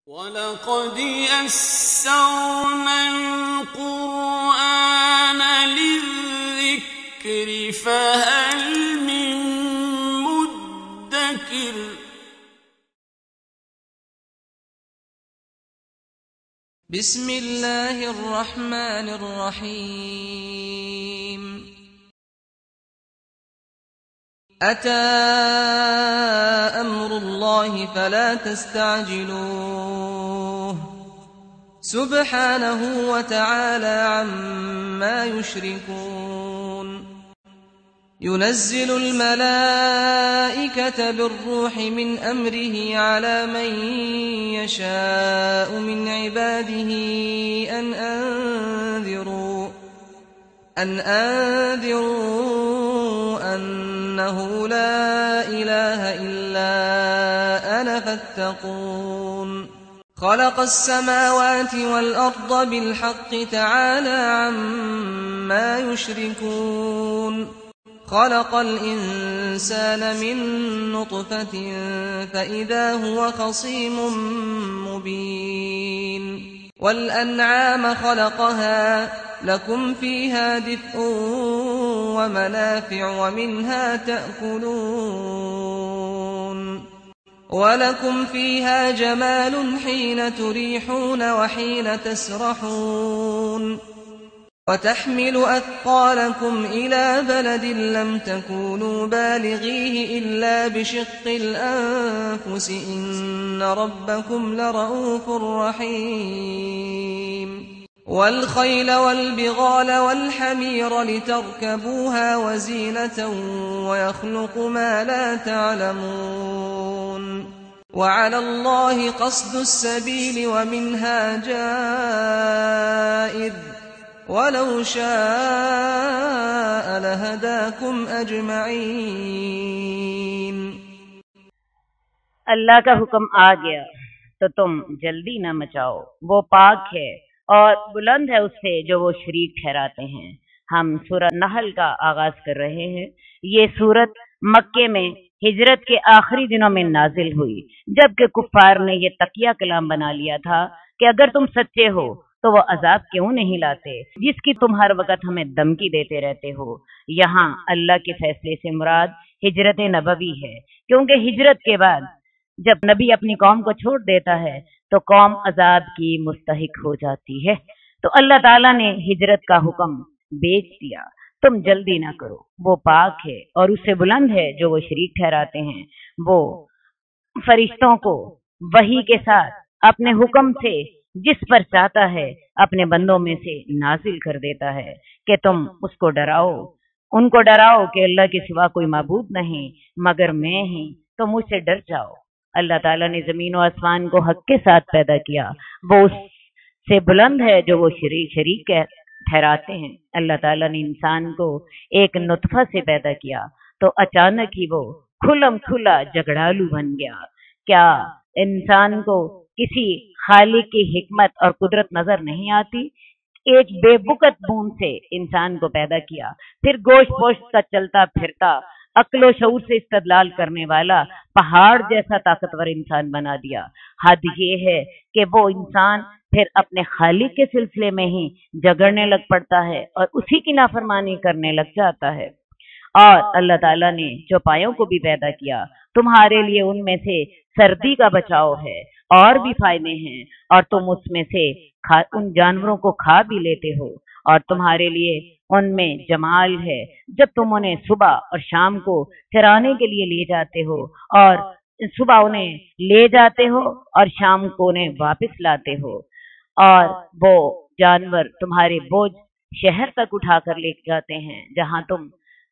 وَلَقَدْ يَسَّرْنَا الْقُرْآنَ لِلذِّكْرِ فَهَلْ مِن مُّدَّكِرٍ بسم اللہ الرحمن الرحیم أتى أمر الله فلا تستعجلوه سبحانه وتعالى عما يشركون ينزل الملائكة بالروح من أمره على من يشاء من عباده أن أنذروا أنه لا إله إلا أنا فاتقون خلق السماوات والأرض بالحق تعالى عما يشركون خلق الإنسان من نطفة فإذا هو خصيم مبين والأنعام خلقها لكم فيها دفء ومنافع ومنها تأكلون ولكم فيها جمال حين تريحون وحين تسرحون وتحمل أثقالكم إلى بلد لم تكونوا بالغيه إلا بشق الأنفس إن ربكم لرؤوف رحيم والخيل والبغال والحمير لتركبوها وزينة ويخلق ما لا تعلمون وعلى الله قصد السبيل ومنها جائر وَلَوْ شَاءَ لَهَدَاكُمْ أَجْمَعِينَ اللہ کا حکم آ گیا تو تم جلدی نہ مچاؤ، وہ پاک ہے اور بلند ہے اس سے جو وہ شریک ٹھہراتے ہیں۔ ہم سورہ نحل کا آغاز کر رہے ہیں۔ یہ سورت مکے میں ہجرت کے آخری دنوں میں نازل ہوئی، جبکہ کفار نے یہ تقیہ کلام بنا لیا تھا کہ اگر تم سچے ہو تو وہ عذاب کیوں نہیں لاتے جس کی تم ہر وقت ہمیں دھمکی دیتے رہتے ہو۔ یہاں اللہ کے فیصلے سے مراد ہجرت نبوی ہے، کیونکہ ہجرت کے بعد جب نبی اپنی قوم کو چھوڑ دیتا ہے تو قوم عذاب کی مستحق ہو جاتی ہے، تو اللہ تعالیٰ نے ہجرت کا حکم بیچ دیا۔ تم جلدی نہ کرو، وہ پاک ہے اور اس سے بلند ہے جو وہ شریک ٹھہراتے ہیں۔ وہ فرشتوں کو وحی کے ساتھ اپنے حکم سے جس پر چاہتا ہے اپنے بندوں میں سے نازل کر دیتا ہے کہ تم اس کو ڈراؤ، ان کو ڈراؤ کہ اللہ کے سوا کوئی معبود نہیں مگر میں ہی، تو مجھ سے ڈر جاؤ۔ اللہ تعالیٰ نے زمین و آسمان کو حق کے ساتھ پیدا کیا، وہ اس سے بلند ہے جو وہ شریک ٹھہراتے ہیں۔ اللہ تعالیٰ نے انسان کو ایک نطفہ سے پیدا کیا تو اچانک ہی وہ کھلم کھلا جھگڑالو بن گیا۔ کیا انسان کو کسی خالق کی حکمت اور قدرت نظر نہیں آتی؟ ایک بے بکت بوند سے انسان کو پیدا کیا، پھر گوشت پوشت کا چلتا پھرتا عقل و شعور سے استدلال کرنے والا پہاڑ جیسا طاقتور انسان بنا دیا۔ حد یہ ہے کہ وہ انسان پھر اپنے خالق کے سلسلے میں ہی جھگڑنے لگ پڑتا ہے اور اسی کی نافرمانی کرنے لگ جاتا ہے۔ اور اللہ تعالیٰ نے چوپایوں کو بھی پیدا کیا، تمہارے لیے ان میں سے سردی کا بچاؤ ہے اور بھی فائدے ہیں، اور تم اس میں سے ان جانوروں کو کھا بھی لیتے ہو، اور تمہارے لیے ان میں جمال ہے جب تم انہیں صبح اور شام کو چرانے کے لیے لے جاتے ہو، اور صبح انہیں لے جاتے ہو اور شام کو انہیں واپس لاتے ہو، اور وہ جانور تمہارے بوجھ شہر تک اٹھا کر لے جاتے ہیں جہاں تم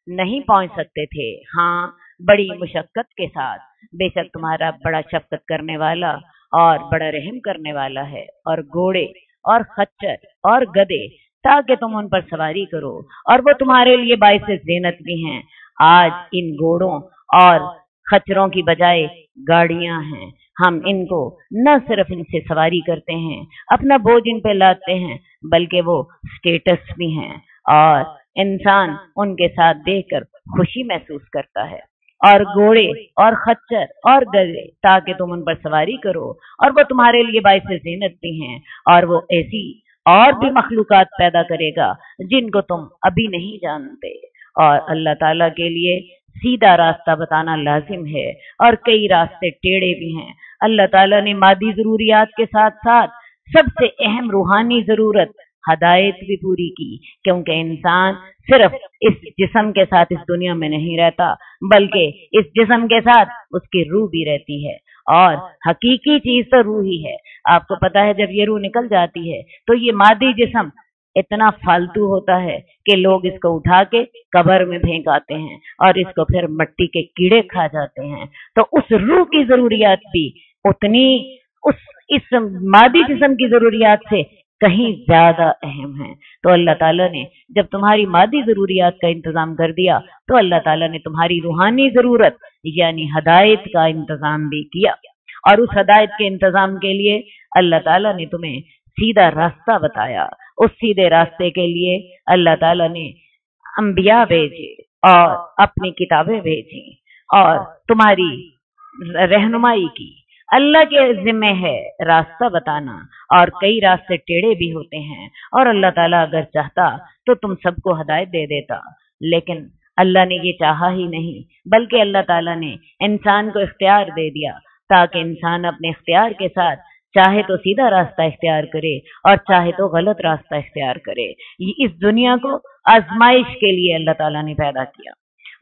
نہیں پہنچ سکتے تھے، ہاں بڑی مشقت کے ساتھ۔ بے شک تمہارا بڑا شفقت کرنے والا اور بڑا رحم کرنے والا ہے۔ اور گھوڑے اور خچر اور گدے تاکہ تم ان پر سواری کرو، اور وہ تمہارے لیے باعث زینت بھی ہیں۔ آج ان گھوڑوں اور خچروں کی بجائے گاڑیاں ہیں، ہم ان کو نہ صرف ان سے سواری کرتے ہیں، اپنا بوجھ ان پہ لاتے ہیں، بلکہ وہ سٹیٹس بھی ہیں، اور انسان ان کے ساتھ دیکھ کر خوشی محسوس کرتا ہے۔ और घोड़े और खच्चर और गधे ताकि तुम उन पर सवारी करो, और वो तुम्हारे लिए बाइस ज़ीनत भी हैं। और वो ऐसी और भी मखलूकात पैदा करेगा जिनको तुम अभी नहीं जानते। और अल्लाह ताला के लिए सीधा रास्ता बताना लाजिम है, और कई रास्ते टेढ़े भी हैं। अल्लाह ताला ने मादी जरूरियात के साथ साथ सबसे अहम रूहानी जरूरत हदायत भी पूरी की, क्योंकि इंसान सिर्फ इस जिस्म के साथ इस दुनिया में नहीं रहता, बल्कि इस जिस्म के साथ उसकी रूह भी रहती है, और हकीकी चीज तो रूह ही है। आपको पता है जब ये रूह निकल जाती है तो ये मादी जिस्म इतना फालतू होता है कि लोग इसको उठा के कब्र में फेंक आते हैं और इसको फिर मिट्टी के कीड़े खा जाते हैं। तो उस रूह की जरूरियात भी उतनी इस मादी जिस्म की जरूरियात से कहीं ज्यादा अहम है। तो अल्लाह ताला ने जब तुम्हारी मादी जरूरियात का इंतजाम कर दिया तो अल्लाह ताला ने तुम्हारी रूहानी जरूरत यानी हदायत का इंतजाम भी किया, और उस हदायत के इंतजाम के लिए अल्लाह ताला ने तुम्हें सीधा रास्ता बताया। उस सीधे रास्ते के लिए अल्लाह ताला ने अंबिया भेजे और अपनी किताबें भेजी और तुम्हारी रहनुमाई की। अल्लाह के जिम्मे है रास्ता बताना, और कई रास्ते टेढ़े भी होते हैं, और अल्लाह ताला अगर चाहता तो तुम सबको हदायत दे देता, लेकिन अल्लाह ने ये चाहा ही नहीं, बल्कि अल्लाह ताला ने इंसान को इख्तियार दे दिया ताकि इंसान अपने इख्तियार के साथ चाहे तो सीधा रास्ता इख्तियार करे और चाहे तो गलत रास्ता इख्तियार करे। इस दुनिया को आजमाइश के लिए अल्लाह ताला ने पैदा किया।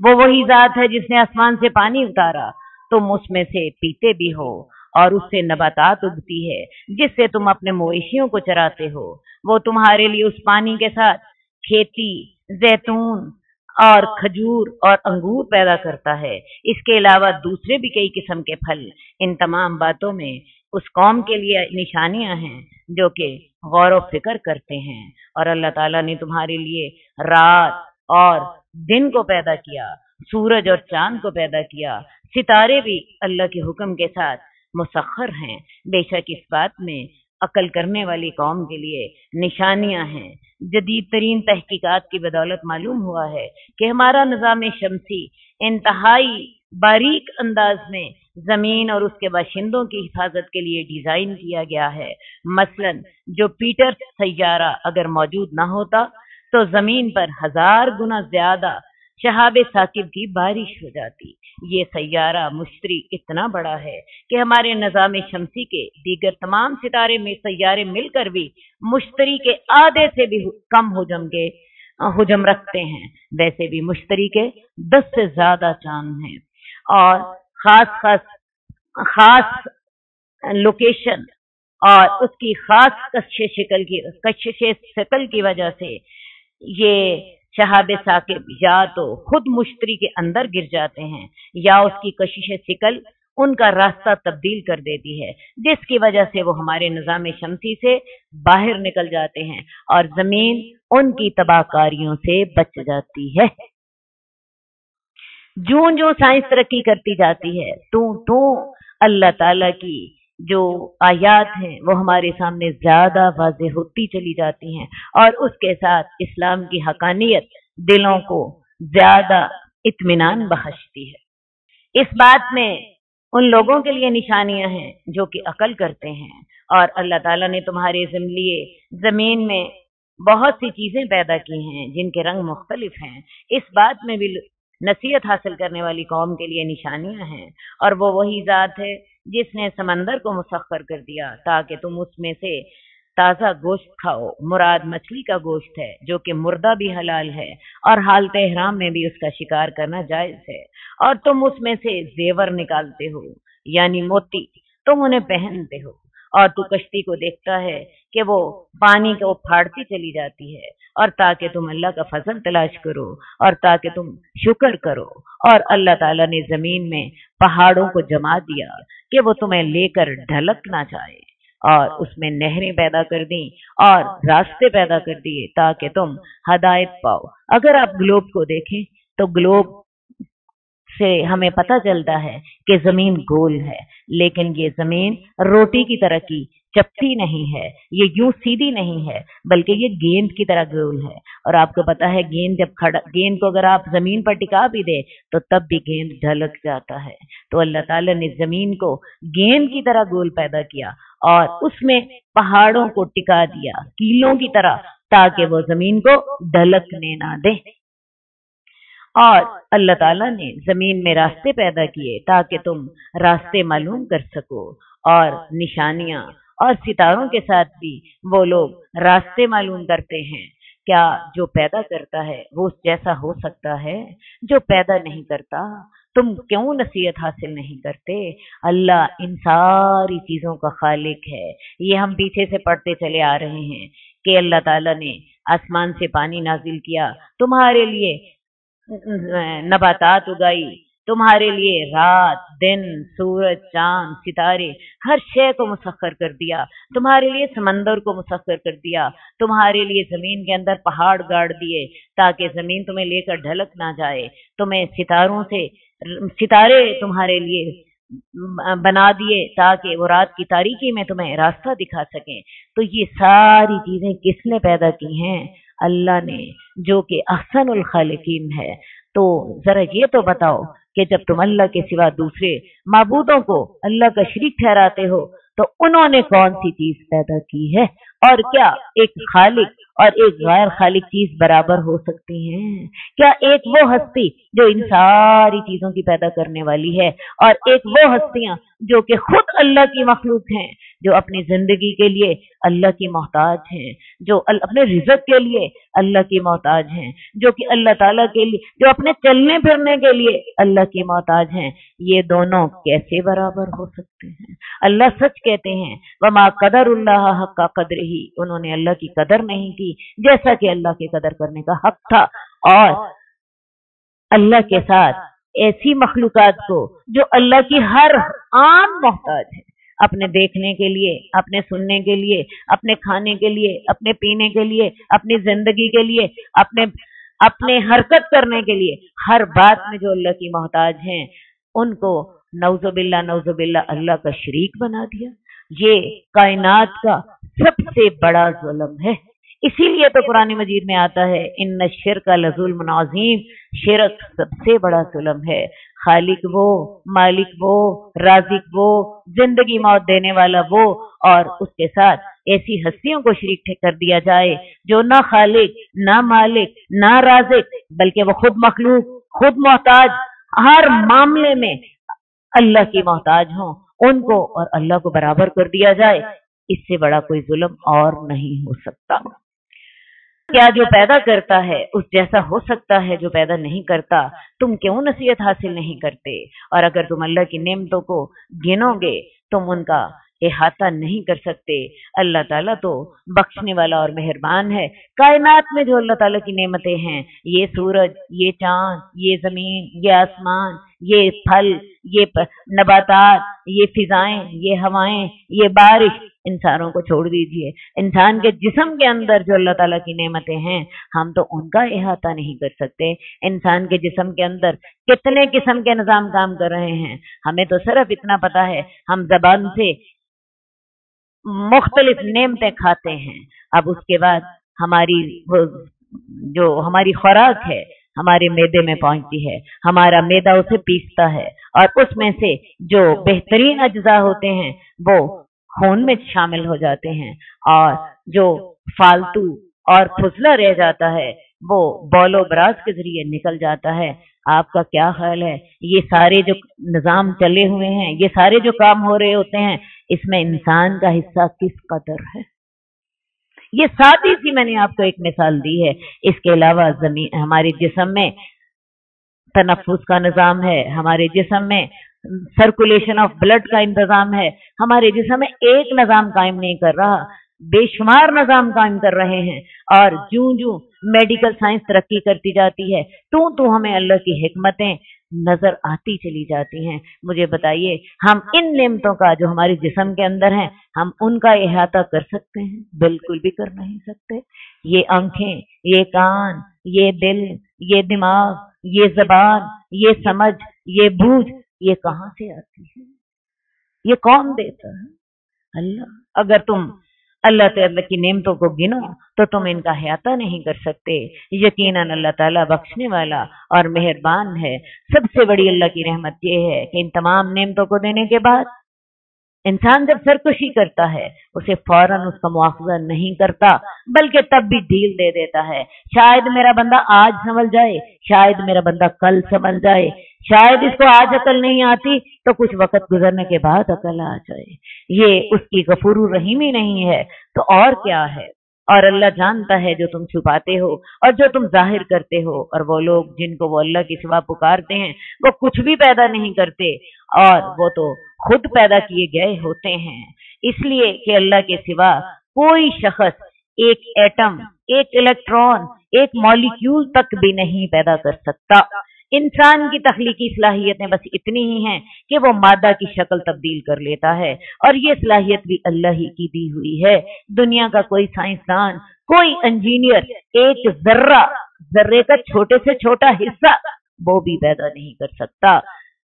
वो वही जात है जिसने आसमान से पानी उतारा, तुम उसमें से पीते भी हो, और उससे नबातात उगती है जिससे तुम अपने मवेशियों को चराते हो। वो तुम्हारे लिए उस पानी के साथ खेती, जैतून और खजूर और अंगूर पैदा करता है। इसके अलावा दूसरे भी कई किस्म के फल। इन तमाम बातों में उस कौम के लिए निशानियां हैं जो कि गौर व फिक्र करते हैं। और अल्लाह ताला ने तुम्हारे लिए रात और दिन को पैदा किया, सूरज और चांद को पैदा किया, सितारे भी अल्लाह के हुक्म के साथ मुसख्खर हैं। बेशक इस बात में अकल करने वाली कौम के लिए निशानियां हैं। जदीद तरीन तहकीकात की बदौलत मालूम हुआ है कि हमारा निज़ाम शमसी इंतहाई बारीक अंदाज में जमीन और उसके बाशिंदों की हिफाजत के लिए डिजाइन किया गया है। मसलन जुपिटर सैयारा अगर मौजूद ना होता तो जमीन पर 1000 गुना ज्यादा शहाबे साकिब की बारिश हो जाती। ये सैयारा मुश्तरी इतना बड़ा है कि हमारे निज़ाम शमसी के दीगर तमाम सितारे में सैयारे मिलकर भी मुश्तरी के आधे से भी कम हुजम रखते हैं। वैसे भी मुश्तरी के 10 से ज्यादा चांद हैं, और खास लोकेशन और उसकी खास कशिश शकल की वजह से ये शहाबे साकिब या तो खुद मुश्तरी के अंदर गिर जाते हैं या उसकी कशिश शकल उनका रास्ता तब्दील कर देती है, जिसकी वजह से वो हमारे निज़ाम शमसी से बाहर निकल जाते हैं और जमीन उनकी तबाहकारियों से बच जाती है। जो जो साइंस तरक्की करती जाती है तो अल्लाह ताला की जो आयात हैं वो हमारे सामने ज्यादा वाज़ेह होती चली जाती हैं, और उसके साथ इस्लाम की हकानियत दिलों को ज्यादा इत्मीनान बख्शती है। इस बात में उन लोगों के लिए निशानियां हैं जो कि अकल करते हैं, और अल्लाह ताला ने तुम्हारे लिए जमीन में बहुत सी चीजें पैदा की हैं जिनके रंग मुख्तलिफ हैं। इस बात में भी नसीहत हासिल करने वाली कौम के लिए निशानियां हैं, और वो वही जात है जिसने समंदर को मुसख्खर कर दिया ताकि तुम उसमें से ताज़ा गोश्त खाओ। मुराद मछली का गोश्त है जो कि मुर्दा भी हलाल है, और हालत इहराम में भी उसका शिकार करना जायज है। और तुम उसमें से जेवर निकालते हो यानी मोती, तुम उन्हें पहनते हो, और तू कश्ती को देखता है कि वो पानी को फाड़ती चली जाती है, और ताकि तुम अल्लाह का फजल तलाश करो और ताकि तुम शुक्र करो। और अल्लाह ताला ने जमीन में पहाड़ों को जमा दिया कि वो तुम्हें लेकर ढलक ना जाए, और उसमें नहरें पैदा कर दी और रास्ते पैदा कर दिए ताकि तुम हदायत पाओ। अगर आप ग्लोब को देखें तो ग्लोब से हमें पता चलता है कि जमीन गोल है, लेकिन ये जमीन रोटी की तरह की चपटी नहीं है, ये यूं सीधी नहीं है, बल्कि ये गेंद की तरह गोल है। और आपको पता है गेंद को अगर आप जमीन पर टिका भी दे तो तब भी गेंद ढलक जाता है। तो अल्लाह ताला ने जमीन को गेंद की तरह गोल पैदा किया और उसमें पहाड़ों को टिका दिया कीलों की तरह, ताकि वो जमीन को ढलकने ना दे। और अल्लाह ताला ने जमीन में रास्ते पैदा किए ताकि तुम रास्ते मालूम कर सको, और निशानियां, और सितारों के साथ भी वो लोग रास्ते मालूम करते हैं। क्या जो पैदा करता है वो उस जैसा हो सकता है जो पैदा नहीं करता? तुम क्यों नसीहत हासिल नहीं करते? अल्लाह इन सारी चीजों का खालिक है। ये हम पीछे से पढ़ते चले आ रहे हैं कि अल्लाह ताला ने आसमान से पानी नाजिल किया, तुम्हारे लिए नबातात उगाई, तुम्हारे लिए रात दिन, सूरज चांद सितारे, हर शय को मुसख्खर कर दिया, तुम्हारे लिए समंदर को मुसख्खर कर दिया, तुम्हारे लिए जमीन के अंदर पहाड़ गाड़ दिए ताकि जमीन तुम्हें लेकर ढलक ना जाए, तुम्हें सितारे तुम्हारे लिए बना दिए ताकि वो रात की तारीकी में तुम्हें रास्ता दिखा सकें। तो ये सारी चीजें किसने पैदा की हैं? अल्लाह ने, जो कि अहसनुल खालिकीन है। तो जरा ये तो बताओ कि जब तुम अल्लाह के सिवा दूसरे माबूदों को अल्लाह का शरीक ठहराते हो तो उन्होंने कौन सी चीज पैदा की है? और क्या एक खालिक और एक गैर खालिक चीज बराबर हो सकती हैं? क्या एक वो हस्ती जो इन सारी चीजों की पैदा करने वाली है और एक वो हस्तियां जो कि खुद अल्लाह की मखलूक हैं, जो अपनी जिंदगी के लिए अल्लाह की मोहताज हैं, जो अपने रिज़्क़ के लिए अल्लाह की मोहताज हैं, जो कि अल्लाह ताला के लिए, जो अपने चलने फिरने के लिए अल्लाह की मोहताज हैं, ये दोनों कैसे बराबर हो सकते हैं? अल्लाह सच कहते हैं, वमा क़दरुल्लाह हक़्क़ क़द्रिही, उन्होंने अल्लाह की कदर नहीं की जैसा कि अल्लाह के कदर करने का हक था। और अल्लाह के साथ ऐसी मखलूकात को जो अल्लाह की हर आन मोहताज है, अपने देखने के लिए, अपने सुनने के लिए, अपने खाने के लिए, अपने पीने के लिए, अपनी जिंदगी के लिए, अपने हरकत करने के लिए, हर बात में जो अल्लाह की मोहताज हैं, उनको नौजुबिल्ला अल्लाह का शरीक बना दिया। ये कायनात का सबसे बड़ा जुल्म है। इसीलिए तो कुरान मजीद में आता है, इन्ना शिर्क लज़ुल्मुन अज़ीम, शिरक सबसे बड़ा जुल्म है। खालिक वो, मालिक वो, राज़िक वो, जिंदगी मौत देने वाला वो, और उसके साथ ऐसी हस्तियों को शरीक कर दिया जाए जो ना खालिक, ना मालिक, ना राज़िक, बल्कि वो खुद मखलूक, खुद मोहताज, हर मामले में अल्लाह की मोहताज हों, उनको और अल्लाह को बराबर कर दिया जाए। इससे बड़ा कोई जुल्म और नहीं हो सकता। क्या जो पैदा करता है उस जैसा हो सकता है जो पैदा नहीं करता? तुम क्यों नसीहत हासिल नहीं करते? और अगर तुम अल्लाह की नेमतों को गिनोगे तुम उनका इहाता नहीं कर सकते। अल्लाह ताला तो बख्शने वाला और मेहरबान है। कायनात में जो अल्लाह ताला की नेमतें हैं, ये सूरज, ये चांद, ये जमीन, ये आसमान, ये फल, ये नबातात, ये फिजाएं, ये हवाएं, ये बारिश, इंसानों को छोड़ दीजिए, इंसान के जिस्म के अंदर जो अल्लाह ताला की नेमतें हैं, हम तो उनका इहाता नहीं कर सकते। इंसान के जिस्म के अंदर कितने किस्म के निजाम काम कर रहे हैं, हमें तो सिर्फ इतना पता है, हम जबान से मुख्तलिफ नेमतें खाते हैं। अब उसके बाद हमारी जो हमारी खुराक है हमारे मैदे में पहुंचती है, हमारा मैदा उसे पीसता है और उसमें से जो बेहतरीन अज्जा होते हैं वो खून में शामिल हो जाते हैं, और जो फालतू और फुजला रह जाता है वो बौलो बराज के जरिए निकल जाता है। आपका क्या ख्याल है, ये सारे जो निजाम चले हुए हैं, ये सारे जो काम हो रहे होते हैं, इसमें इंसान का हिस्सा किस कदर है? ये सादी सी मैंने आपको एक मिसाल दी है। इसके अलावा जमीन, हमारे जिस्म में तनफ्फुस का निजाम है, हमारे जिस्म में सर्कुलेशन ऑफ ब्लड का इंतजाम है, हमारे जिस्म में एक निजाम कायम नहीं कर रहा, बेशुमार निजाम कायम कर रहे हैं। और जूं जूं मेडिकल साइंस तरक्की करती जाती है तो हमें अल्लाह की हिकमतें नजर आती चली जाती हैं। मुझे बताइए, हम इन नेमतों का जो हमारे जिस्म के अंदर हैं, हम उनका इहाता कर सकते हैं? बिल्कुल भी कर नहीं सकते। ये आंखें, ये कान, ये दिल, ये दिमाग, ये जबान, ये समझ, ये बूझ, ये कहां से आती है? ये कौन देता है? अल्लाह, अगर तुम अल्लाह ताला की नेमतों को गिनो तो तुम इनका अहाता नहीं कर सकते। यकीनन अल्लाह ताला बख्शने वाला और मेहरबान है। सबसे बड़ी अल्लाह की रहमत यह है कि इन तमाम नेमतों को देने के बाद इंसान जब सरकशी करता है उसे फौरन उसका मुआवजा नहीं करता, बल्कि तब भी ढील दे देता है। शायद मेरा बंदा आज संभल जाए, शायद मेरा बंदा कल संभल जाए, शायद इसको आज अकल नहीं आती तो कुछ वक्त गुजरने के बाद अकल आ जाए। ये उसकी गफूर रहीमी नहीं है तो और क्या है। और अल्लाह जानता है जो तुम छुपाते हो और जो तुम जाहिर करते हो। और वो लोग जिनको वो अल्लाह के सिवा पुकारते हैं वो कुछ भी पैदा नहीं करते और वो तो खुद पैदा किए गए होते हैं। इसलिए कि अल्लाह के सिवा कोई शख्स एक एटम, एक इलेक्ट्रॉन, एक मॉलिक्यूल तक भी नहीं पैदा कर सकता। इंसान की तख्लीकी सलाहियतें बस इतनी ही हैं कि वो मादा की शक्ल तब्दील कर लेता है और ये सलाहियत भी अल्लाह ही की दी हुई है। दुनिया का कोई साइंसदान, कोई इंजीनियर एक जर्रे का छोटे से छोटा हिस्सा वो भी पैदा नहीं कर सकता।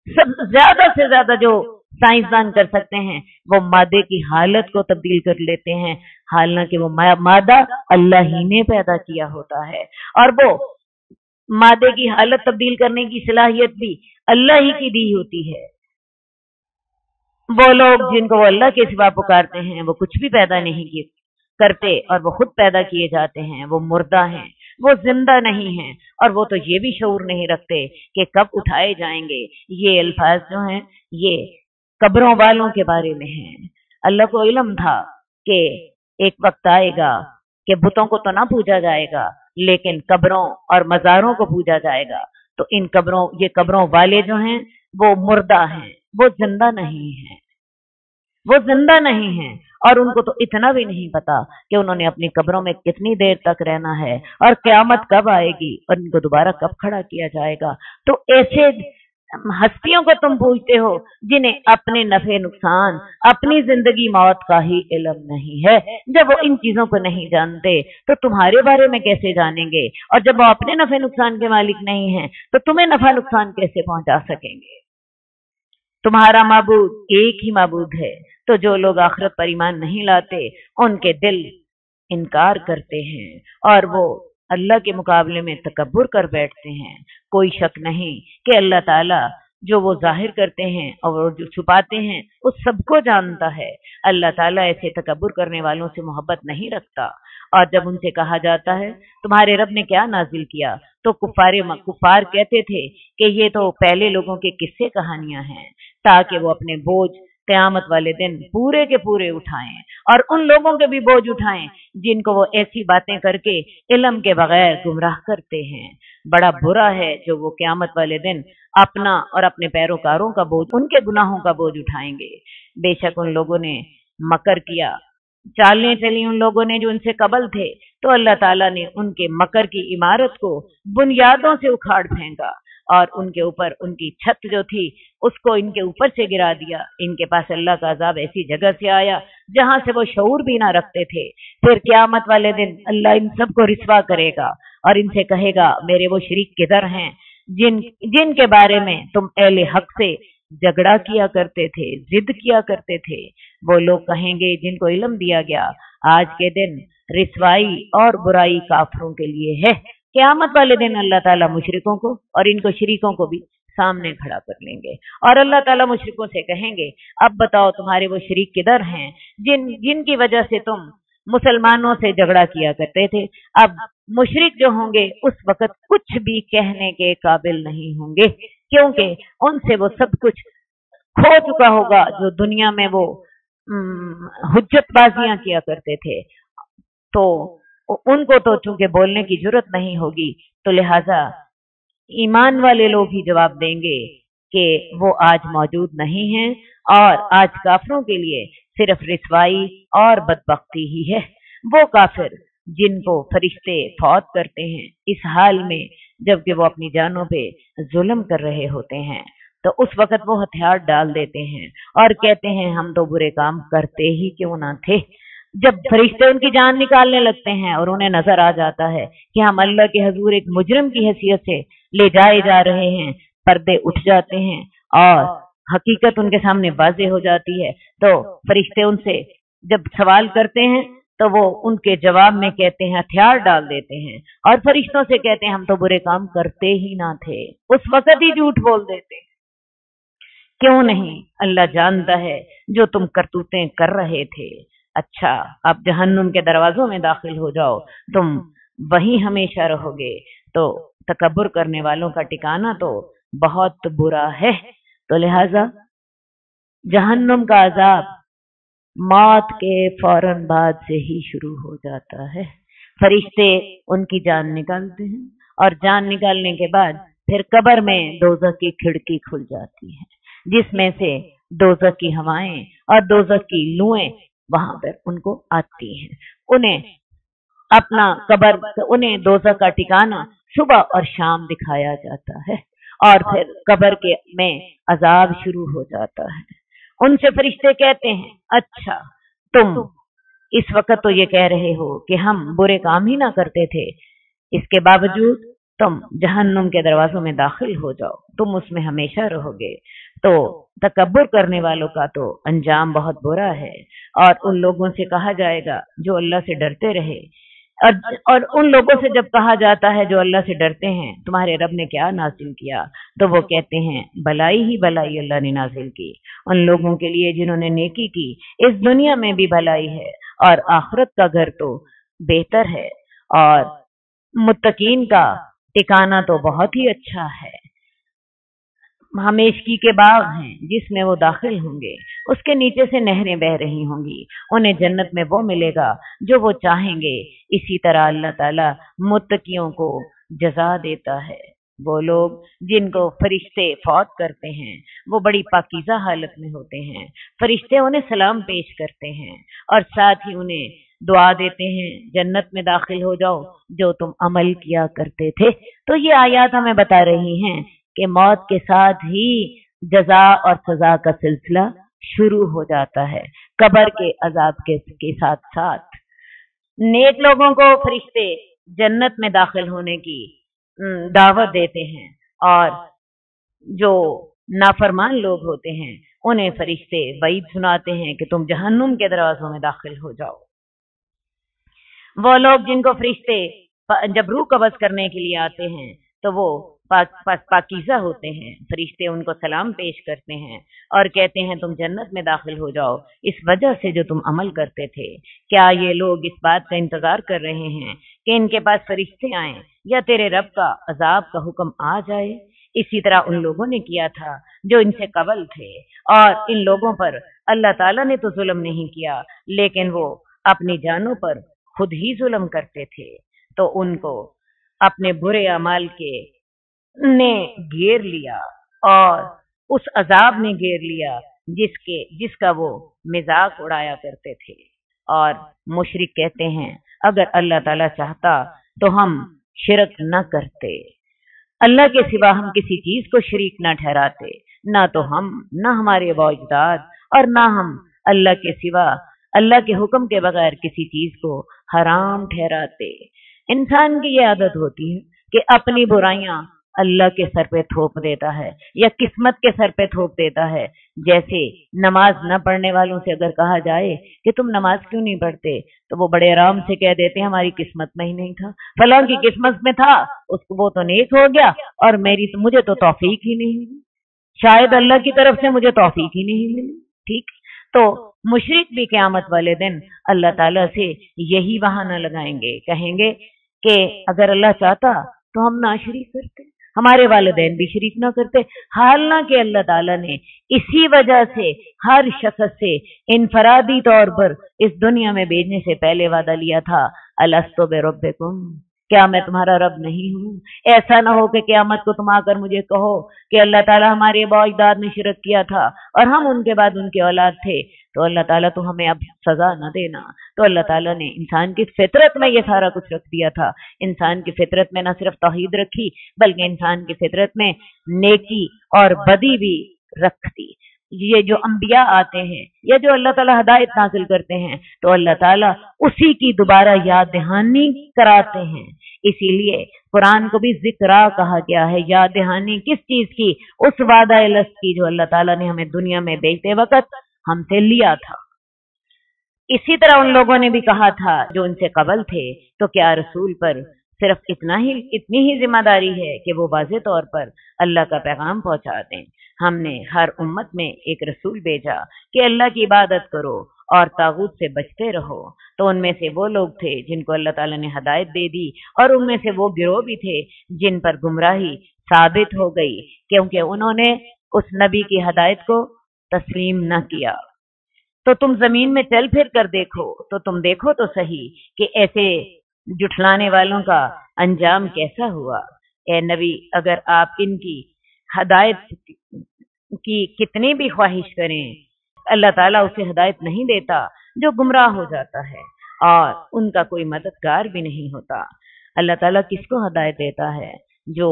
सब ज्यादा से ज्यादा जो साइंसदान कर सकते हैं वो मादे की हालत को तब्दील कर लेते हैं, हालांकि वो मादा अल्लाह ही ने पैदा किया होता है और वो मादे की हालत तब्दील करने की सलाहियत भी अल्लाह ही की दी होती है। वो लोग जिनको वो अल्लाह के सिवा पुकारते हैं वो कुछ भी पैदा नहीं करते और वो खुद पैदा किए जाते हैं। वो मुर्दा हैं, वो जिंदा नहीं हैं और वो तो ये भी शऊर नहीं रखते कि कब उठाए जाएंगे। ये अल्फाज जो हैं ये कब्रों वालों के बारे में हैं। अल्लाह को इल्म था कि एक वक्त आएगा कि बुतों को तो ना पूजा जाएगा लेकिन कब्रों और मज़ारों को पूजा जाएगा। तो इन कब्रों, ये कब्रों वाले जो हैं वो मुर्दा हैं, वो जिंदा नहीं हैं, वो जिंदा नहीं हैं और उनको तो इतना भी नहीं पता कि उन्होंने अपनी कब्रों में कितनी देर तक रहना है और क़यामत कब आएगी और इनको दोबारा कब खड़ा किया जाएगा। तो ऐसे हस्तियों को तुम पूछते हो जिन्हें अपने नफे नुकसान, अपनी जिंदगी मौत का ही इल्म नहीं है। जब वो इन चीजों को नहीं जानते तो तुम्हारे बारे में कैसे जानेंगे, और जब वो अपने नफे नुकसान के मालिक नहीं हैं तो तुम्हें नफा नुकसान कैसे पहुंचा सकेंगे। तुम्हारा माबूद एक ही माबूद है। तो जो लोग आखिरत पर ईमान नहीं लाते उनके दिल इनकार करते हैं और वो अल्लाह के मुकाबले में तकब्बुर कर बैठते हैं। कोई शक नहीं कि अल्लाह ताला जो वो जाहिर करते हैं और जो छुपाते हैं उस सबको जानता है। अल्लाह ताला ऐसे तकब्बुर करने वालों से मोहब्बत नहीं रखता। और जब उनसे कहा जाता है तुम्हारे रब ने क्या नाजिल किया, तो कुफार कहते थे कि ये तो पहले लोगों के किस्से कहानियां हैं, ताकि वो अपने बोझ क़यामत वाले दिन पूरे के पूरे उठाएं और उन लोगों के भी बोझ उठाएं जिनको वो ऐसी बातें करके इल्म के बगैर गुमराह करते हैं। बड़ा बुरा है जो वो क़यामत वाले दिन अपना और अपने पैरोकारों का बोझ, उनके गुनाहों का बोझ उठाएंगे। बेशक उन लोगों ने मकर किया, चालें चली उन लोगों ने जो उनसे कबल थे, तो अल्लाह ताला ने उनके मकर की इमारत को बुनियादों से उखाड़ फेंका और उनके ऊपर उनकी छत जो थी उसको इनके ऊपर से गिरा दिया। इनके पास अल्लाह का अजाब ऐसी जगह से आया जहां से वो शऊर भी ना रखते थे। फिर क़यामत वाले दिन अल्लाह इन सबको रिस्वा करेगा और इनसे कहेगा मेरे वो शरीक किधर हैं जिनके बारे में तुम अहले हक से झगड़ा किया करते थे, जिद किया करते थे। वो लोग कहेंगे जिनको इल्म दिया गया आज के दिन रिसवाई और बुराई काफिरों के लिए है। क़यामत वाले दिन अल्लाह ताला मुशरिकों को और इनको शरीकों को भी सामने खड़ा कर लेंगे और अल्लाह ताला मुशरिकों से कहेंगे अब बताओ तुम्हारे वो शरीक किधर हैं जिनकी वजह से तुम मुसलमानों से झगड़ा किया करते थे। अब मुशरिक जो होंगे उस वक्त कुछ भी कहने के काबिल नहीं होंगे, क्योंकि उनसे वो सब कुछ खो चुका होगा जो दुनिया में वो हुज्जतबाजियां किया करते थे। तो उनको तो चूंकि बोलने की जरूरत नहीं होगी, तो लिहाजा ईमान वाले लोग ही जवाब देंगे कि वो आज मौजूद नहीं हैं और आज काफिरों के लिए सिर्फ रिसवाई और बदबख्ती ही है। वो काफिर जिनको फरिश्ते फौत करते हैं इस हाल में जबकि वो अपनी जानों पे जुल्म कर रहे होते हैं, तो उस वक्त वो हथियार डाल देते हैं और कहते हैं हम तो बुरे काम करते ही क्यों ना थे। जब फरिश्ते उनकी जान निकालने लगते हैं और उन्हें नजर आ जाता है कि हम अल्लाह के हजूर एक मुजरिम की हैसियत से ले जाए जा रहे हैं, पर्दे उठ जाते हैं और हकीकत उनके सामने वाज़ेह हो जाती है। तो फरिश्ते उनसे जब सवाल करते हैं तो वो उनके जवाब में कहते हैं, हथियार डाल देते हैं और फरिश्तों से कहते हैं हम तो बुरे काम करते ही ना थे, उस वक्त ही झूठ बोल देते हैं। क्यों नहीं? अल्लाह जानता है जो तुम करतूतें कर रहे थे। अच्छा, आप जहन्नुम के दरवाजों में दाखिल हो जाओ, तुम वहीं हमेशा रहोगे। तो तकब्बुर करने वालों का ठिकाना तो बहुत बुरा है। तो लिहाजा जहन्नुम का अजाब मौत के फौरन बाद से ही शुरू हो जाता है। फरिश्ते उनकी जान निकालते हैं और जान निकालने के बाद फिर कब्र में दोज़ख की खिड़की खुल जाती है, जिसमें से दोज़ख की हवाएं और दोज़ख की लुएं वहां पर उनको आती हैं। उन्हें अपना कब्र, उन्हें दोज़ख का ठिकाना सुबह और शाम दिखाया जाता है और फिर कब्र के में अजाब शुरू हो जाता है। उनसे फरिश्ते कहते हैं, अच्छा तुम इस वक्त तो ये कह रहे हो कि हम बुरे काम ही ना करते थे, इसके बावजूद तुम जहन्नुम के दरवाजों में दाखिल हो जाओ, तुम उसमें हमेशा रहोगे। तो तकब्बुर करने वालों का तो अंजाम बहुत बुरा है। और उन लोगों से कहा जाएगा जो अल्लाह से डरते रहे, और उन लोगों से जब कहा जाता है जो अल्लाह से डरते हैं, तुम्हारे रब ने क्या नाजिल किया, तो वो कहते हैं भलाई ही भलाई अल्लाह ने नाजिल की उन लोगों के लिए जिन्होंने नेकी की। इस दुनिया में भी भलाई है और आखिरत का घर तो बेहतर है और मुत्तकीन का ठिकाना तो बहुत ही अच्छा है। हमेशगी के बाग हैं जिसमें वो दाखिल होंगे, उसके नीचे से नहरें बह रही होंगी, उन्हें जन्नत में वो मिलेगा जो वो चाहेंगे। इसी तरह अल्लाह ताला मुत्तकियों को जजा देता है। वो लोग जिनको फरिश्ते फौत करते हैं वो बड़ी पाकीज़ा हालत में होते हैं। फरिश्ते उन्हें सलाम पेश करते हैं और साथ ही उन्हें दुआ देते हैं, जन्नत में दाखिल हो जाओ जो तुम अमल किया करते थे। तो ये आयत हमें बता रही हैं कि मौत के साथ ही जजा और सजा का सिलसिला शुरू हो जाता है, कब्र के अजाब के साथ साथ। नेक लोगों को फरिश्ते जन्नत में दाखिल होने की दावत देते हैं और जो नाफरमान लोग होते हैं उन्हें फरिश्ते वईद सुनाते हैं कि तुम जहन्नुम के दरवाजों में दाखिल हो जाओ। वो लोग जिनको फरिश्ते जब रूह कब्ज़ करने के लिए आते हैं तो वो पाकीज़ा होते हैं, फरिश्ते उनको सलाम पेश करते हैं और कहते हैं तुम जन्नत में दाखिल हो जाओ इस वजह से जो तुम अमल करते थे। क्या ये लोग इस बात का इंतजार कर रहे हैं कि इनके पास फरिश्ते आए या तेरे रब का अजाब का हुक्म आ जाए? इसी तरह उन लोगों ने किया था जो इनसे कबल थे, और इन लोगों पर अल्लाह ताला ने तो जुल्म नहीं किया, लेकिन वो अपनी जानों पर खुद ही जुल्म करते थे। तो उनको अपने बुरे अमाल के ने घेर लिया और उस अजाब ने घेर लिया जिसका वो मजाक उड़ाया करते थे। और मुशरिक कहते हैं अगर अल्लाह ताला चाहता तो हम शिरक न करते, अल्लाह के सिवा हम किसी चीज को शरीक न ठहराते, ना तो हम, ना हमारे अजदाद, और ना हम अल्लाह के सिवा अल्लाह के हुक्म के बगैर किसी चीज को हराम ठहराते। इंसान की ये आदत होती है कि अपनी बुराइयां अल्लाह के सर पे थोप देता है या किस्मत के सर पे थोप देता है। जैसे नमाज न पढ़ने वालों से अगर कहा जाए कि तुम नमाज क्यों नहीं पढ़ते, तो वो बड़े आराम से कह देते हैं हमारी किस्मत में ही नहीं था, फलां की किस्मत में था, उसको वो तो नेक हो गया और मुझे तो तौफीक ही नहीं मिली, शायद अल्लाह की तरफ से मुझे तौफीक ही नहीं मिली। ठीक, तो मुशरिक भी क़यामत वाले दिन अल्लाह ताला से यही बहाना लगाएंगे, कहेंगे कि अगर अल्लाह चाहता तो हम ना शरीक करते, हमारे वालिदैन भी शरीक ना करते। हालांकि अल्लाह ताला ने इसी वजह से हर शख्स से इनफरादी तौर पर इस दुनिया में भेजने से पहले वादा लिया था, अलस्तु बिरब्बिकुम, क्या मैं तुम्हारा रब नहीं हूँ? ऐसा ना हो कि क़यामत को तुम आकर मुझे कहो कि अल्लाह ताला हमारे बाप-दाद ने शिरक किया था और हम उनके बाद उनके औलाद थे, तो अल्लाह ताला तो हमें अब सजा न देना। तो अल्लाह ताला ने इंसान की फितरत में ये सारा कुछ रख दिया था। इंसान की फितरत में न सिर्फ तौहीद रखी, बल्कि इंसान की फितरत में नेकी और बदी भी रख दी। ये जो अंबिया आते हैं या जो अल्लाह ताला हिदायत नाजिल करते हैं, तो अल्लाह ताला उसी की दोबारा याद दहानी कराते हैं। इसीलिए कुरान को भी जिक्रा कहा गया है। याद दहानी किस चीज की? उस वादा लस्त की जो अल्लाह ताला ने हमें दुनिया में भेजते वक्त हमसे लिया था। इसी तरह उन लोगों ने भी कहा था जो उनसे कबल थे, तो क्या रसूल पर सिर्फ इतनी ही जिम्मेदारी है कि वो वाज़े तौर पर अल्लाह का पैगाम पहुंचा दें। हमने हर उम्मत में एक रसूल भेजा कि अल्लाह की इबादत करो और तागूत से बचते रहो। तो उनमें से वो लोग थे जिनको अल्लाह ताला ने हदायत दे दी, और उनमें से वो गिरोह भी थे जिन पर गुमराही साबित हो गई, क्योंकि उन्होंने उस नबी की हदायत को तस्लीम न किया। तो तुम जमीन में चल फिर कर देखो, तो तुम देखो तो सही कि ऐसे जुठलाने वालों का अंजाम कैसा हुआ। ए नबी, अगर आप इनकी हदायत की कितनी भी ख्वाहिश करें, अल्लाह ताला उसे हदायत नहीं देता जो गुमराह हो जाता है, और उनका कोई मददगार भी नहीं होता। अल्लाह ताला किसको हदायत देता है? जो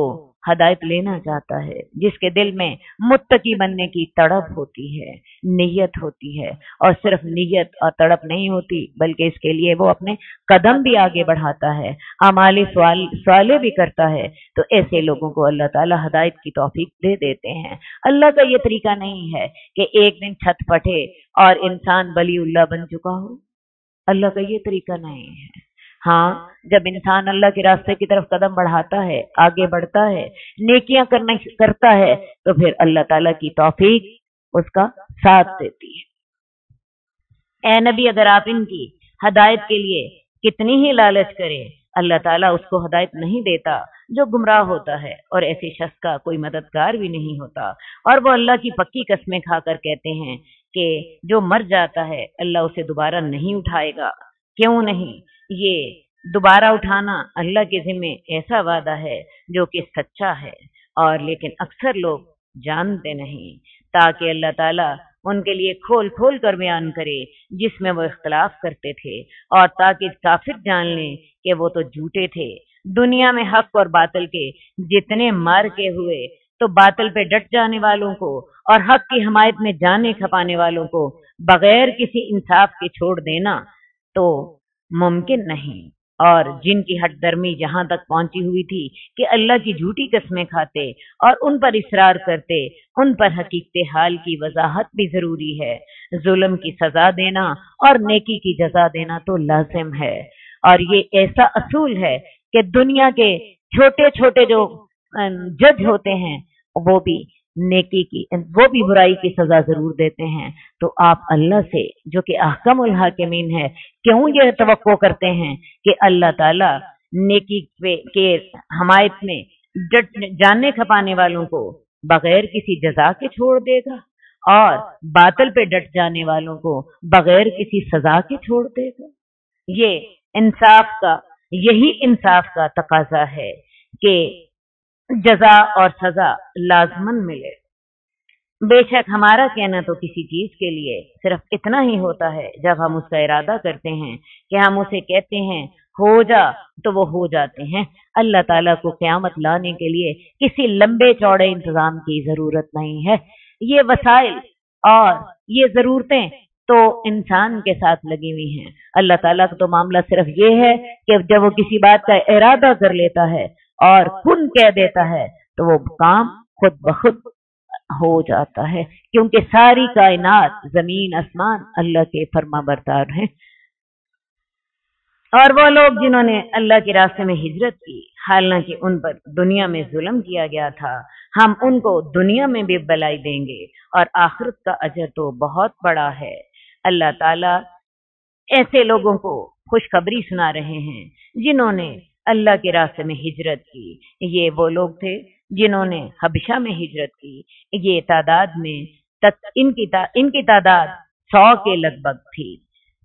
हदायत लेना चाहता है, जिसके दिल में मुत्तकी बनने की तड़प होती है, नीयत होती है। और सिर्फ नीयत और तड़प नहीं होती, बल्कि इसके लिए वो अपने कदम भी आगे बढ़ाता है, अमाले सवाले भी करता है। तो ऐसे लोगों को अल्लाह ताला हदायत की तौफीक दे देते हैं। अल्लाह का ये तरीका नहीं है कि एक दिन छत फटे और इंसान बलीउल्लाह बन चुका हो। अल्लाह का ये तरीका नहीं है। हाँ, जब इंसान अल्लाह के रास्ते की तरफ कदम बढ़ाता है, आगे बढ़ता है, नेकियां करता है, तो फिर अल्लाह ताला की तौफीक उसका साथ देती है। ए नबी, अगर आप इनकी हदायत के लिए कितनी ही लालच करें, अल्लाह ताला उसको हदायत नहीं देता जो गुमराह होता है, और ऐसे शख्स का कोई मददगार भी नहीं होता। और वो अल्लाह की पक्की कसमें खाकर कहते हैं कि जो मर जाता है अल्लाह उसे दोबारा नहीं उठाएगा। क्यों नहीं? ये दोबारा उठाना अल्लाह के जिम्मे ऐसा वादा है जो कि सच्चा है, और लेकिन अक्सर लोग जानते नहीं, ताकि अल्लाह ताला उनके लिए खोल खोल कर बयान करे जिसमें वो इख्तलाफ करते थे, और ताकि काफिर जान लें कि वो तो झूठे थे। दुनिया में हक और बातिल के जितने मार के हुए, तो बातिल पे डट जाने वालों को और हक की हमायत में जाने खपाने वालों को बगैर किसी इंसाफ के छोड़ देना तो मुमकिन नहीं। और जिनकी हठधर्मी जहां तक पहुंची हुई थी कि अल्लाह की झूठी कसमें खाते और उन पर इसरार करते, उन पर हकीकत हाल की वजाहत भी जरूरी है। जुल्म की सजा देना और नेकी की जजा देना तो लाजिम है। और ये ऐसा असूल है कि दुनिया के छोटे छोटे जो जज होते हैं वो भी बुराई की सजा जरूर देते हैं। तो आप अल्लाह से, जो कि अहकमुल हाकिमीन है, क्यों ये तवक्को करते हैं कि अल्लाह ताला नेकी के हमायत में जानने खपाने वालों को बगैर किसी जजा के छोड़ देगा, और बातिल पे डट जाने वालों को बगैर किसी सजा के छोड़ देगा? यही इंसाफ का तकाजा है कि जजा और सजा लाजमन मिले। बेशक हमारा कहना तो किसी चीज के लिए सिर्फ इतना ही होता है जब हम उसका इरादा करते हैं, कि हम उसे कहते हैं हो जा, तो वो हो जाते हैं। अल्लाह ताला को क़यामत लाने के लिए किसी लंबे चौड़े इंतजाम की जरूरत नहीं है। ये वसाइल और ये जरूरतें तो इंसान के साथ लगी हुई हैं। अल्लाह ताला का तो मामला सिर्फ ये है कि जब वो किसी बात का इरादा कर लेता है और कुन कह देता है, तो वो काम खुद ब खुद हो जाता है, क्योंकि सारी कायनात, जमीन आसमान अल्लाह के फर्मा बरदार हैं। और वो लोग जिन्होंने अल्लाह के रास्ते में हिजरत की, हालांकि उन पर दुनिया में जुल्म किया गया था, हम उनको दुनिया में भी भलाई देंगे, और आखिरत का अजर तो बहुत बड़ा है। अल्लाह ताला ऐसे लोगों को खुशखबरी सुना रहे हैं जिन्होंने अल्लाह के रास्ते में हिजरत की। ये वो लोग थे जिन्होंने हबशा में हिजरत की। ये तादाद में इनकी तादाद 100 के लगभग थी।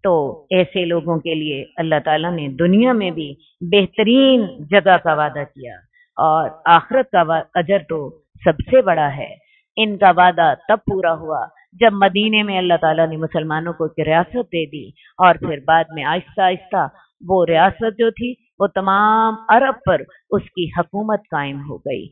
तो ऐसे लोगों के लिए अल्लाह ताला ने दुनिया में भी बेहतरीन जगह का वादा किया, और आखिरत का अजर तो सबसे बड़ा है। इनका वादा तब पूरा हुआ जब मदीने में अल्लाह ताला ने मुसलमानों को एक रियासत दे दी, और फिर बाद में आहिस्ता आहिस्ता वो रियासत जो थी वो तमाम अरब पर उसकी हुकूमत कायम हो गई।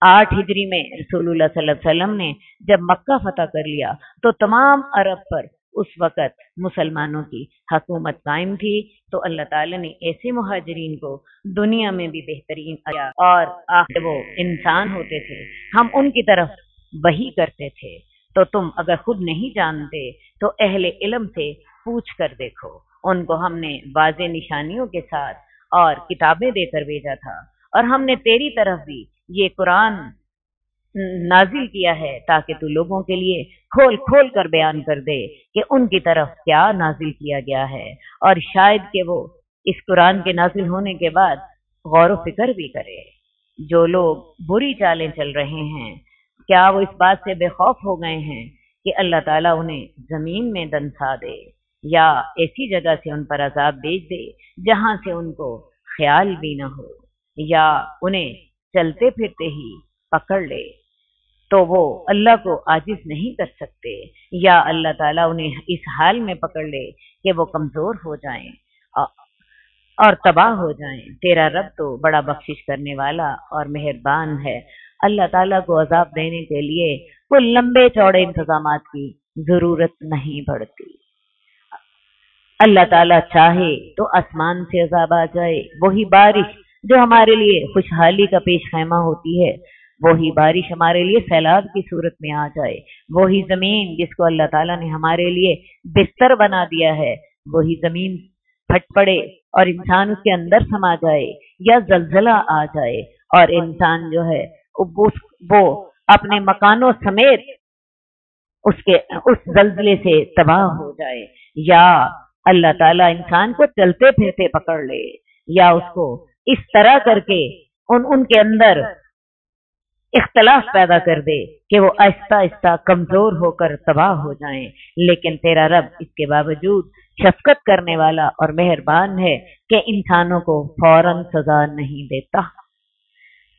8 हिजरी में रसूलुल्लाह सल्लल्लाहु अलैहि वसल्लम ने जब मक्का फतह कर लिया, तो तमाम अरब पर उस वक़्त मुसलमानों की हुकूमत कायम थी। तो अल्लाह ताला ने ऐसे मुहाजिरीन को दुनिया में भी बेहतरीन किया, और आखिर वो इंसान होते थे, हम उनकी तरफ वही करते थे। तो तुम अगर खुद नहीं जानते तो अहले इल्म से پوچھ کر دیکھو۔ ان کو ہم نے واضح نشانیوں کے ساتھ اور کتابیں دے کر بھیجا تھا، اور ہم نے تیری طرف بھی یہ قرآن نازل کیا ہے تاکہ تو لوگوں کے لیے کھول کھول کر بیان کر دے کہ ان کی طرف کیا نازل کیا گیا ہے، اور شاید کہ وہ اس قرآن کے نازل ہونے کے بعد غور و فکر بھی کرے۔ جو لوگ بری چالیں چل رہے ہیں، کیا وہ اس بات سے بے خوف ہو گئے ہیں کہ اللہ تعالیٰ انہیں زمین میں دنسا دے یا ایسی جگہ سے ان پر عذاب بھیج دے جہاں سے ان کو خیال بھی نہ ہو، یا انہیں چلتے پھرتے ہی پکڑ لے تو وہ اللہ کو عاجز نہیں کر سکتے، یا اللہ تعالیٰ انہیں اس حال میں پکڑ لے کہ وہ کمزور ہو جائیں اور تباہ ہو جائیں۔ تیرا رب تو بڑا بخشش کرنے والا اور مہربان ہے۔ اللہ تعالیٰ کو عذاب دینے کے لیے کوئی لمبے چوڑے انتظامات کی ضرورت نہیں پڑتی۔ اللہ تعالیٰ چاہے تو آسمان سے عذاب آ جائے، وہی بارش جو ہمارے لیے خوشحالی کا پیش خیمہ ہوتی ہے، وہی بارش ہمارے لیے سیلاب کی صورت میں آ جائے، وہی زمین جس کو اللہ تعالیٰ نے ہمارے لیے بستر بنا دیا ہے، وہی زمین پھٹ پڑے اور انسان اس کے اندر سما جائے، یا زلزلہ آ جائے اور انسان جو ہے وہ اپنے مکانوں سمیت اس زلزلے سے تباہ ہو جائے، یا اللہ تعالیٰ انسان کو چلتے پھرتے پکڑ لے، یا اس کو اس طرح کر کے ان کے اندر اختلاف پیدا کر دے کہ وہ آہستہ آہستہ کمزور ہو کر تباہ ہو جائیں۔ لیکن تیرا رب اس کے باوجود شفقت کرنے والا اور مہربان ہے کہ انسانوں کو فوراً سزا نہیں دیتا۔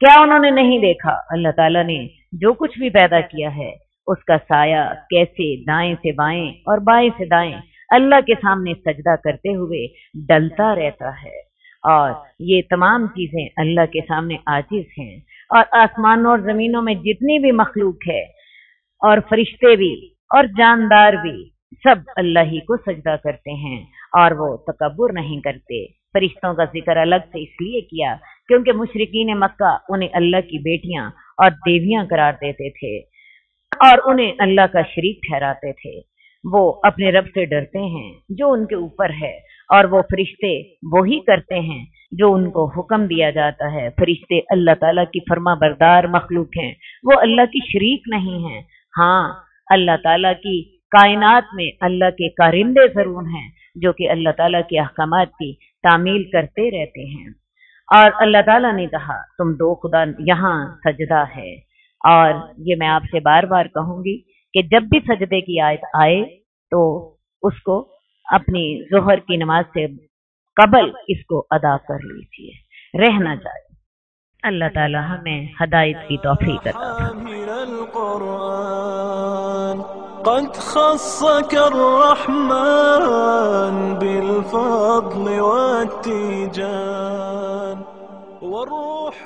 کیا انہوں نے نہیں دیکھا؟ اللہ تعالیٰ نے جو کچھ بھی پیدا کیا ہے اس کا سایہ کیسے دائیں سے بائیں اور بائیں سے دائیں اللہ کے سامنے سجدہ کرتے ہوئے ڈلتا رہتا ہے، اور یہ تمام چیزیں اللہ کے سامنے عاجز ہیں، اور آسمانوں اور زمینوں میں جتنی بھی مخلوق ہے اور فرشتے بھی اور جاندار بھی سب اللہ ہی کو سجدہ کرتے ہیں، اور وہ تکبر نہیں کرتے۔ فرشتوں کا ذکر الگ سے اس لیے کیا کیونکہ مشرکین مکہ انہیں اللہ کی بیٹیاں اور دیویاں قرار دیتے تھے اور انہیں اللہ کا شریک ٹھہراتے تھے۔ وہ اپنے رب سے ڈرتے ہیں جو ان کے اوپر ہے، اور وہ فرشتے وہی کرتے ہیں جو ان کو حکم دیا جاتا ہے۔ فرشتے اللہ تعالیٰ کی فرما بردار مخلوق ہیں، وہ اللہ کی شریک نہیں ہیں۔ ہاں، اللہ تعالیٰ کی کائنات میں اللہ کے کارندے ضرور ہیں جو کہ اللہ تعالیٰ کے احکامات کی تعمیل کرتے رہتے ہیں۔ اور اللہ تعالیٰ نے کہا تم دو خدا یہاں سجدہ ہے، اور یہ میں آپ سے بار بار کہوں گی کہ جب بھی سجدے کی آیت آئے تو اس کو اپنی ظہر کی نماز سے قبل اس کو ادا کر لیجیے، رہ نہ جائے۔ اللہ تعالی ہمیں ہدایت کی توفیق عطا فرمائے۔ قد خصك الرحمن بالفضل والتيجان والروح